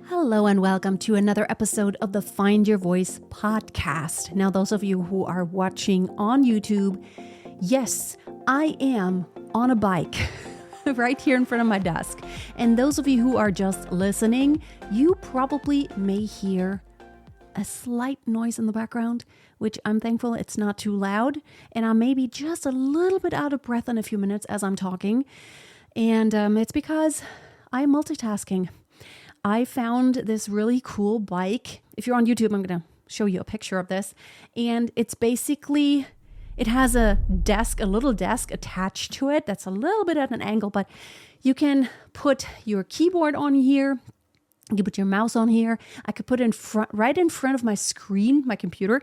Hello and welcome to another episode of the Find Your Voice podcast. Now, those of you who are watching on YouTube, yes, I am on a bike right here in front of my desk. And those of you who are just listening, you probably may hear a slight noise in the background, which I'm thankful it's not too loud. And I may be just a little bit out of breath in a few minutes as I'm talking. And it's because I'm multitasking. I found this really cool bike. If you're on YouTube, I'm going to show you a picture of this. And it's basically, it has a little desk attached to it that's a little bit at an angle, but you can put your keyboard on here. You can put your mouse on here. I could put it right in front of my screen, my computer,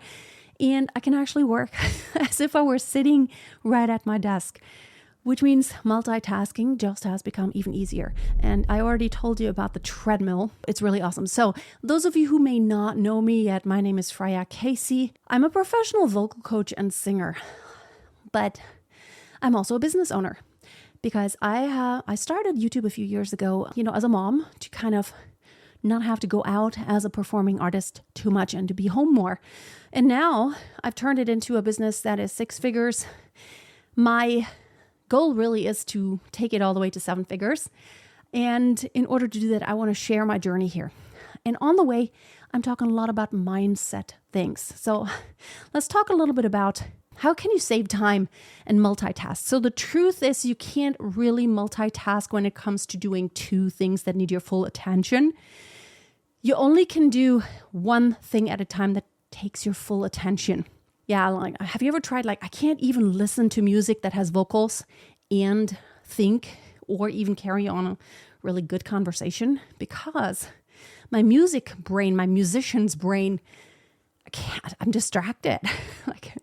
and I can actually work as if I were sitting right at my desk, which means multitasking just has become even easier. And I already told you about the treadmill. It's really awesome. So those of you who may not know me yet, my name is Freya Casey. I'm a professional vocal coach and singer, but I'm also a business owner because I started YouTube a few years ago, as a mom to kind of not have to go out as a performing artist too much and to be home more. And now I've turned it into a business that is 6 figures. My goal really is to take it all the way to 7 figures. And in order to do that, I want to share my journey here. And on the way, I'm talking a lot about mindset things. So let's talk a little bit about how can you save time and multitask. So the truth is you can't really multitask when it comes to doing 2 things that need your full attention. You only can do one thing at a time that takes your full attention. Yeah, like, have you ever tried, I can't even listen to music that has vocals and think or even carry on a really good conversation because my music brain, my musician's brain, I'm distracted.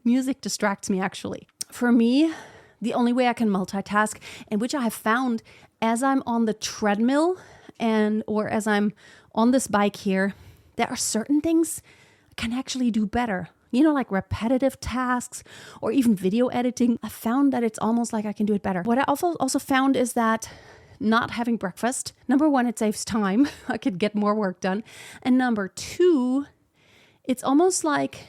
Music distracts me actually. For me, the only way I can multitask, and which I have found as I'm on the treadmill or as I'm on this bike here, there are certain things I can actually do better. Like repetitive tasks or even video editing. I found that it's almost like I can do it better. What I also found is that not having breakfast, number 1, it saves time. I could get more work done. And number 2, it's almost like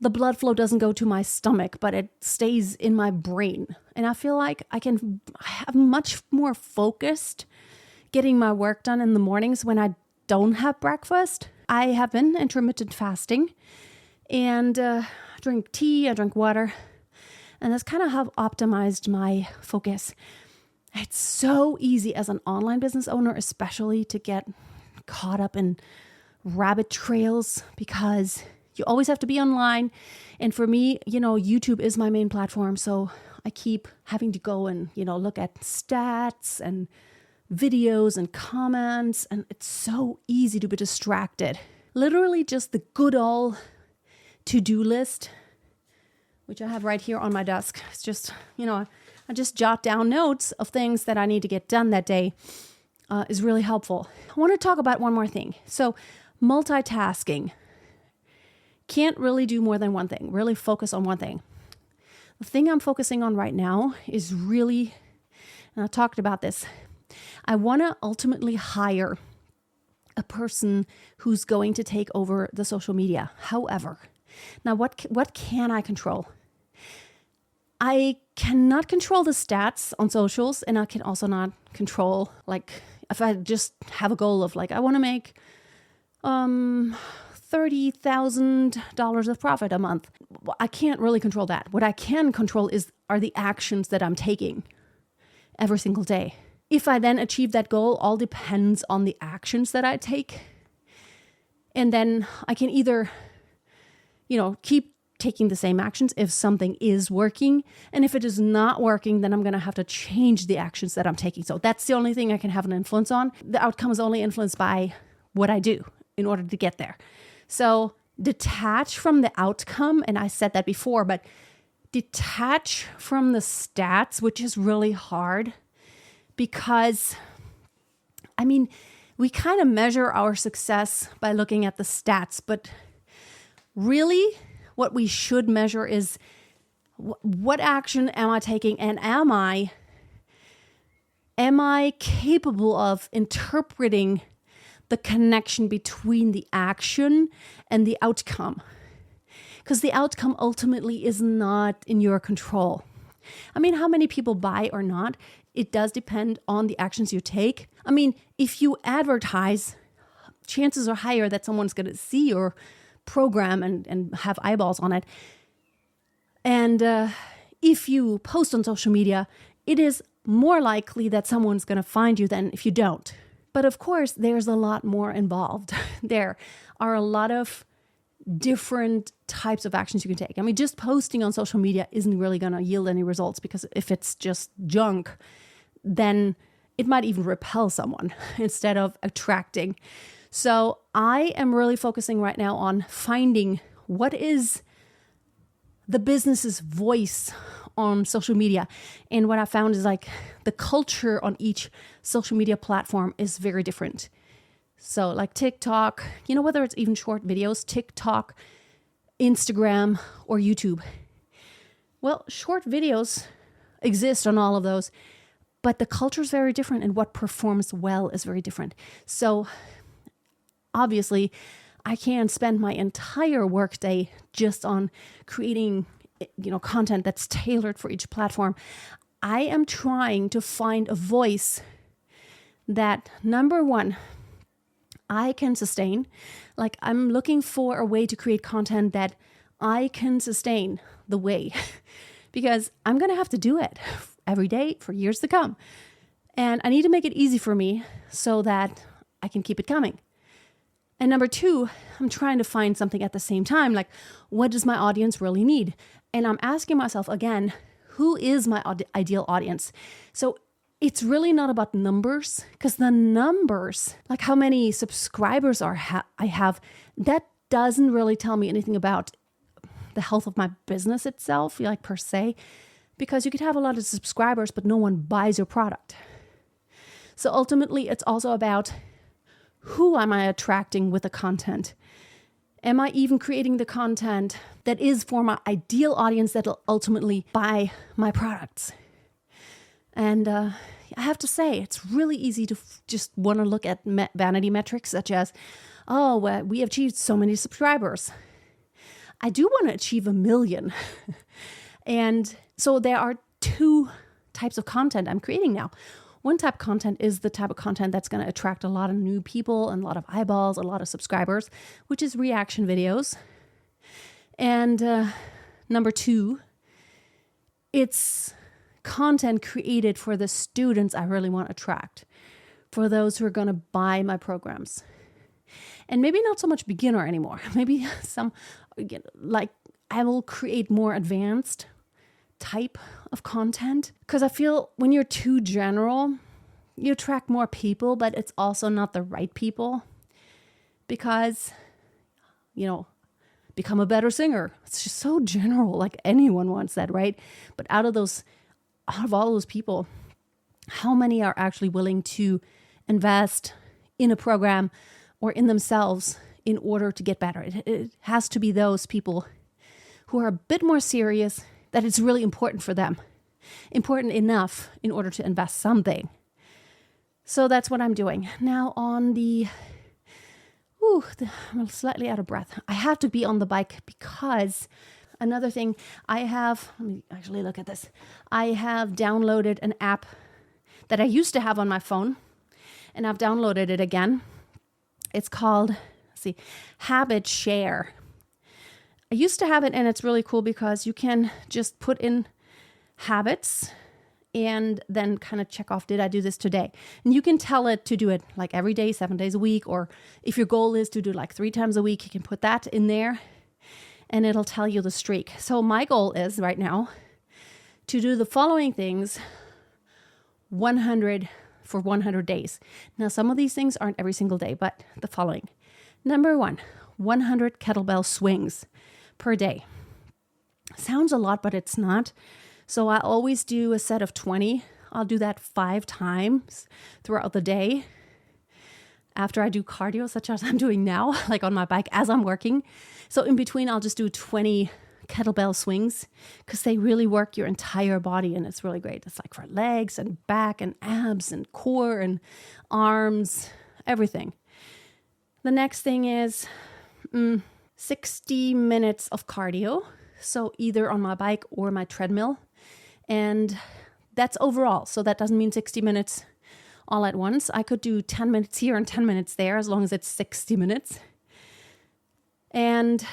the blood flow doesn't go to my stomach, but it stays in my brain. And I feel like I can have much more focused getting my work done in the mornings when I don't have breakfast. I have been intermittent fasting. And I drink tea, I drink water, and that's kind of how I've optimized my focus. It's so easy as an online business owner, especially to get caught up in rabbit trails because you always have to be online. And for me, YouTube is my main platform. So I keep having to go and, look at stats and videos and comments. And it's so easy to be distracted. Literally just the good old to-do list, which I have right here on my desk. It's just, I just jot down notes of things that I need to get done that day is really helpful. I want to talk about one more thing. So multitasking. Can't really do more than one thing. Really focus on one thing. The thing I'm focusing on right now is really, and I talked about this, I want to ultimately hire a person who's going to take over the social media. However, now, what can I control? I cannot control the stats on socials, and I can also not control, if I just have a goal of, I want to make $30,000 of profit a month. I can't really control that. What I can control are the actions that I'm taking every single day. If I then achieve that goal, all depends on the actions that I take. And then I can either keep taking the same actions if something is working. And if it is not working, then I'm going to have to change the actions that I'm taking. So that's the only thing I can have an influence on. The outcome is only influenced by what I do in order to get there. So detach from the outcome. And I said that before, but detach from the stats, which is really hard because, we kind of measure our success by looking at the stats, but really, what we should measure is what action am I taking, and am I capable of interpreting the connection between the action and the outcome. Because the outcome ultimately is not in your control. I mean, how many people buy or not, it does depend on the actions you take. I mean, if you advertise, chances are higher that someone's going to see your program and have eyeballs on it. And if you post on social media, it is more likely that someone's going to find you than if you don't. But of course, there's a lot more involved. There are a lot of different types of actions you can take. I mean, just posting on social media isn't really going to yield any results, because if it's just junk, then it might even repel someone instead of attracting. So I am really focusing right now on finding what is the business's voice on social media. And what I found is like the culture on each social media platform is very different. So like TikTok, whether it's even short videos, TikTok, Instagram, or YouTube. Well, short videos exist on all of those, but the culture is very different and what performs well is very different. So obviously, I can't spend my entire workday just on creating, content that's tailored for each platform. I am trying to find a voice that, number one, I can sustain. Like, I'm looking for a way to create content that I can sustain the way, because I'm going to have to do it every day for years to come. And I need to make it easy for me so that I can keep it coming. And number two, I'm trying to find something at the same time, like, what does my audience really need? And I'm asking myself again, who is my ideal audience? So it's really not about numbers, because the numbers, like how many subscribers I have, that doesn't really tell me anything about the health of my business itself, like per se, because you could have a lot of subscribers, but no one buys your product. So ultimately, it's also about, who am I attracting with the content? Am I even creating the content that is for my ideal audience that will ultimately buy my products? And I have to say, it's really easy to just want to look at vanity metrics such as, we have achieved so many subscribers. I do want to achieve 1 million. And so there are two types of content I'm creating now. One type of content is the type of content that's going to attract a lot of new people and a lot of eyeballs, a lot of subscribers, which is reaction videos. And number two, it's content created for the students I really want to attract, for those who are going to buy my programs. And maybe not so much beginner anymore. Maybe I will create more advanced type of content, because I feel when you're too general, you attract more people, but it's also not the right people, because, become a better singer. It's just so general, like anyone wants that, right? But out of all those people, how many are actually willing to invest in a program or in themselves in order to get better? It has to be those people who are a bit more serious, that it's really important for them, important enough in order to invest something. So that's what I'm doing. Now I'm slightly out of breath. I have to be on the bike because another thing let me actually look at this. I have downloaded an app that I used to have on my phone, and I've downloaded it again. It's called, Habit Share. I used to have it, and it's really cool because you can just put in habits and then kind of check off, did I do this today? And you can tell it to do it like every day, 7 days a week, or if your goal is to do like 3 times a week, you can put that in there and it'll tell you the streak. So my goal is right now to do the following things 100 for 100 days. Now, some of these things aren't every single day, but the following. Number 1, 100 kettlebell swings per day. Sounds a lot, but it's not. So I always do a set of 20. I'll do that 5 times throughout the day after I do cardio, such as I'm doing now, like on my bike as I'm working. So in between, I'll just do 20 kettlebell swings because they really work your entire body and it's really great. It's like for legs and back and abs and core and arms, everything. The next thing is 60 minutes of cardio. So either on my bike or my treadmill. And that's overall. So that doesn't mean 60 minutes all at once. I could do 10 minutes here and 10 minutes there as long as it's 60 minutes. And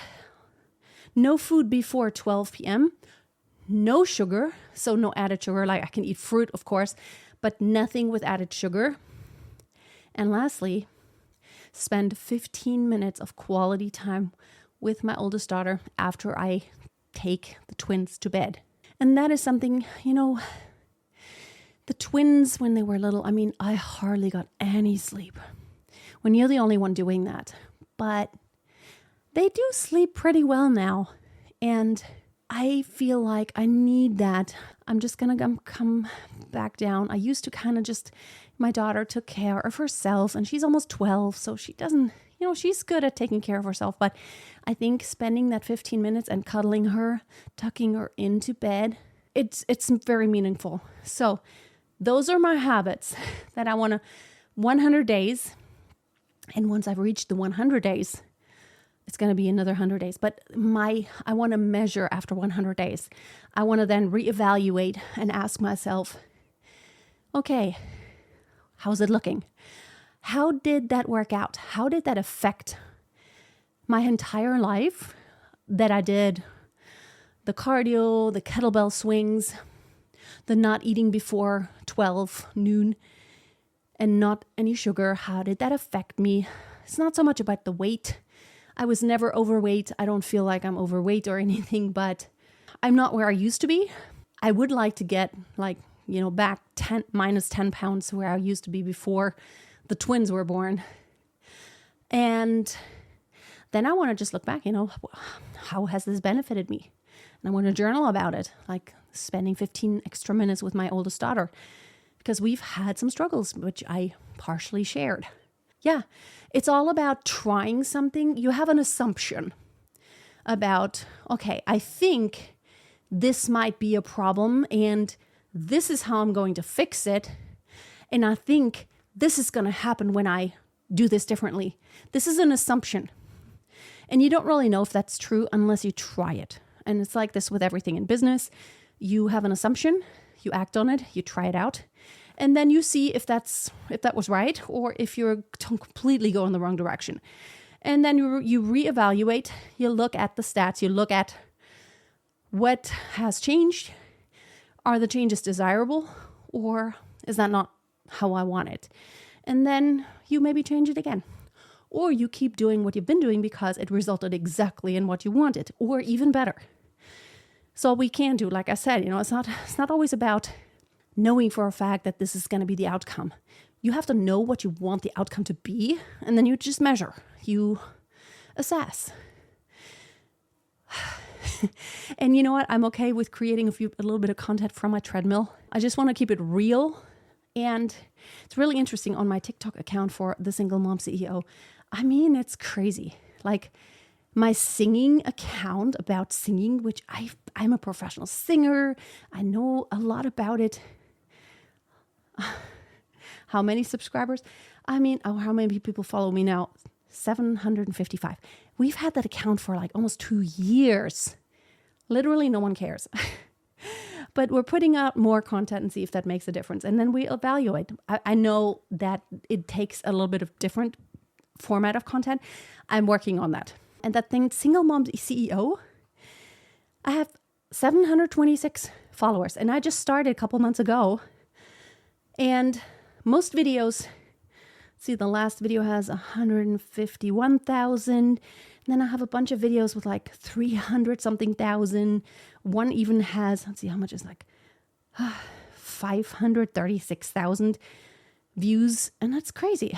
no food before 12 p.m. No sugar. So no added sugar. Like I can eat fruit, of course, but nothing with added sugar. And lastly, spend 15 minutes of quality time with my oldest daughter after I take the twins to bed. And that is something, the twins, when they were little, I hardly got any sleep. When you're the only one doing that. But they do sleep pretty well now. And I feel like I need that. I'm just going to come back down. I used to my daughter took care of herself, and she's almost 12, so she doesn't, she's good at taking care of herself. But I think spending that 15 minutes and cuddling her, tucking her into bed, it's very meaningful. So those are my habits that I want to 100 days. And once I've reached the 100 days, it's going to be another 100 days. But I want to measure after 100 days. I want to then reevaluate and ask myself, okay, how's it looking? How did that work out? How did that affect my entire life that I did the cardio, the kettlebell swings, the not eating before 12 noon, and not any sugar? How did that affect me? It's not so much about the weight. I was never overweight. I don't feel like I'm overweight or anything, but I'm not where I used to be. I would like to get back minus 10 pounds where I used to be before the twins were born. And then I want to just look back, how has this benefited me? And I want to journal about it, like spending 15 extra minutes with my oldest daughter, because we've had some struggles, which I partially shared. Yeah, it's all about trying something. You have an assumption about, okay, I think this might be a problem and this is how I'm going to fix it. And I think this is going to happen when I do this differently. This is an assumption. And you don't really know if that's true unless you try it. And it's like this with everything in business. You have an assumption, you act on it, you try it out. And then you see if that was right or if you're completely going the wrong direction. And then you reevaluate, you look at the stats, you look at what has changed. Are the changes desirable or is that not how I want it? And then you maybe change it again. Or you keep doing what you've been doing because it resulted exactly in what you wanted or even better. So we can do, like I said, it's not always about knowing for a fact that this is going to be the outcome. You have to know what you want the outcome to be, and then you just measure, you assess. And you know what? I'm okay with creating a little bit of content from my treadmill. I just want to keep it real. And it's really interesting on my TikTok account for the Single Mom CEO. It's crazy. Like my singing account about singing, which I'm a professional singer. I know a lot about it. How many subscribers? How many people follow me now? 755. We've had that account for like almost 2 years. Literally no one cares. But we're putting out more content and see if that makes a difference. And then we evaluate. I know that it takes a little bit of different format of content. I'm working on that. And that thing, Single Mom CEO, I have 726 followers. And I just started a couple months ago. And most videos, see, the last video has 151,000. And then I have a bunch of videos with like 300 something thousand. One even has, let's see how much is like 536,000 views. And that's crazy.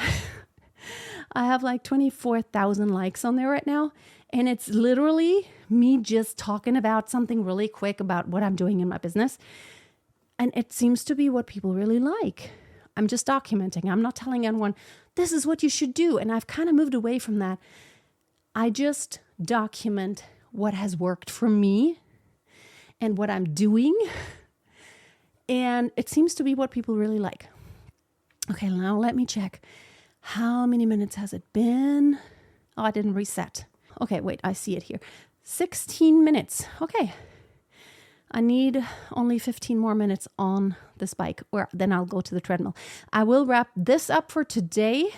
I have like 24,000 likes on there right now. And it's literally me just talking about something really quick about what I'm doing in my business. And it seems to be what people really like. I'm just documenting. I'm not telling anyone, this is what you should do. And I've kind of moved away from that. I just document what has worked for me and what I'm doing. And it seems to be what people really like. Okay, now let me check How many minutes has it been? Oh, I didn't reset. Okay, wait, I see it here. 16 minutes. Okay. I need only 15 more minutes on this bike, or then I'll go to the treadmill. I will wrap this up for today.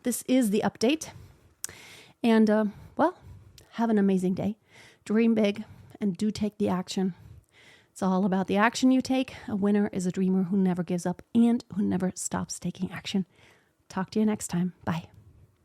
This is the update. And, well, have an amazing day. Dream big and do take the action. It's all about the action you take. A winner is a dreamer who never gives up and who never stops taking action. Talk to you next time. Bye.